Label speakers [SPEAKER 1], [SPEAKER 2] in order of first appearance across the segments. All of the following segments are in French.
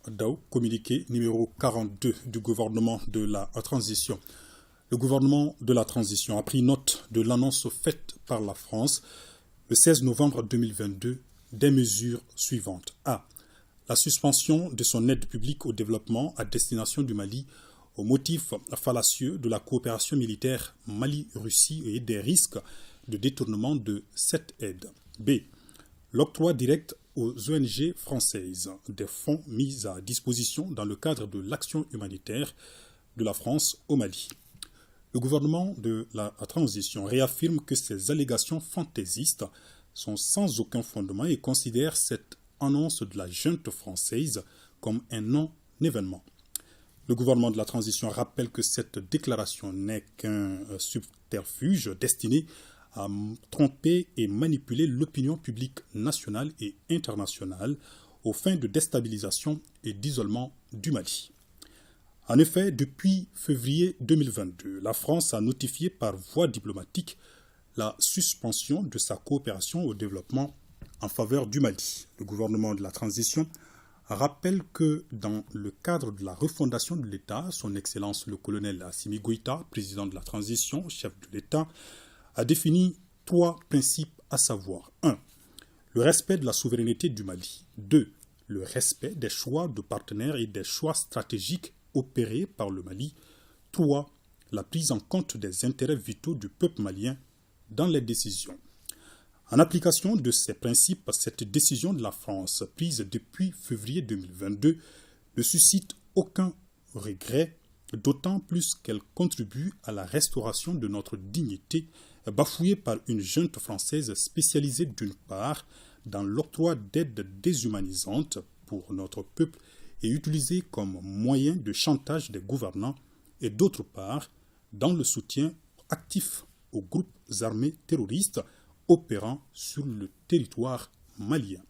[SPEAKER 1] Dao, communiqué numéro 42 du gouvernement de la transition. Le gouvernement de la transition a pris note de l'annonce faite par la France le 16 novembre 2022 des mesures suivantes. A. La suspension de son aide publique au développement à destination du Mali au motif fallacieux de la coopération militaire Mali-Russie et des risques de détournement de cette aide. B. L'octroi direct aux ONG françaises des fonds mis à disposition dans le cadre de l'action humanitaire de la France au Mali. Le gouvernement de la transition réaffirme que ces allégations fantaisistes sont sans aucun fondement et considère cette annonce de la junte française comme un non-événement. Le gouvernement de la transition rappelle que cette déclaration n'est qu'un subterfuge destiné à tromper et manipuler l'opinion publique nationale et internationale aux fins de déstabilisation et d'isolement du Mali. En effet, depuis février 2022, la France a notifié par voie diplomatique la suspension de sa coopération au développement en faveur du Mali. Le gouvernement de la transition rappelle que dans le cadre de la refondation de l'État, son Excellence le colonel Assimi Goïta, président de la transition, chef de l'État, a défini 3 principes, à savoir 1. Le respect de la souveraineté du Mali. 2. Le respect des choix de partenaires et des choix stratégiques opérés par le Mali. 3. La prise en compte des intérêts vitaux du peuple malien dans les décisions. En application de ces principes, cette décision de la France, prise depuis février 2022, ne suscite aucun regret, d'autant plus qu'elle contribue à la restauration de notre dignité, bafouée par une junte française spécialisée d'une part dans l'octroi d'aides déshumanisantes pour notre peuple et utilisée comme moyen de chantage des gouvernants, et d'autre part dans le soutien actif aux groupes armés terroristes opérant sur le territoire malien.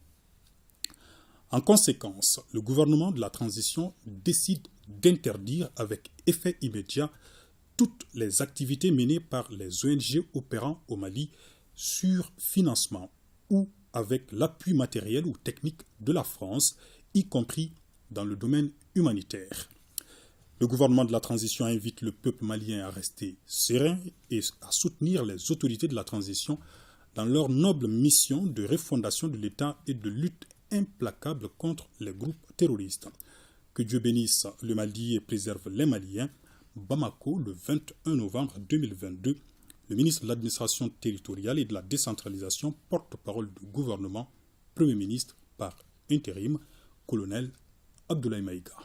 [SPEAKER 1] En conséquence, le gouvernement de la transition décide d'interdire avec effet immédiat toutes les activités menées par les ONG opérant au Mali sur financement ou avec l'appui matériel ou technique de la France, y compris dans le domaine humanitaire. Le gouvernement de la transition invite le peuple malien à rester serein et à soutenir les autorités de la transition dans leur noble mission de refondation de l'État et de lutte implacable contre les groupes terroristes. Que Dieu bénisse le Mali et préserve les Maliens. Bamako, le 21 novembre 2022, le ministre de l'Administration territoriale et de la décentralisation, porte-parole du gouvernement, Premier ministre par intérim, colonel Abdoulaye Maïga.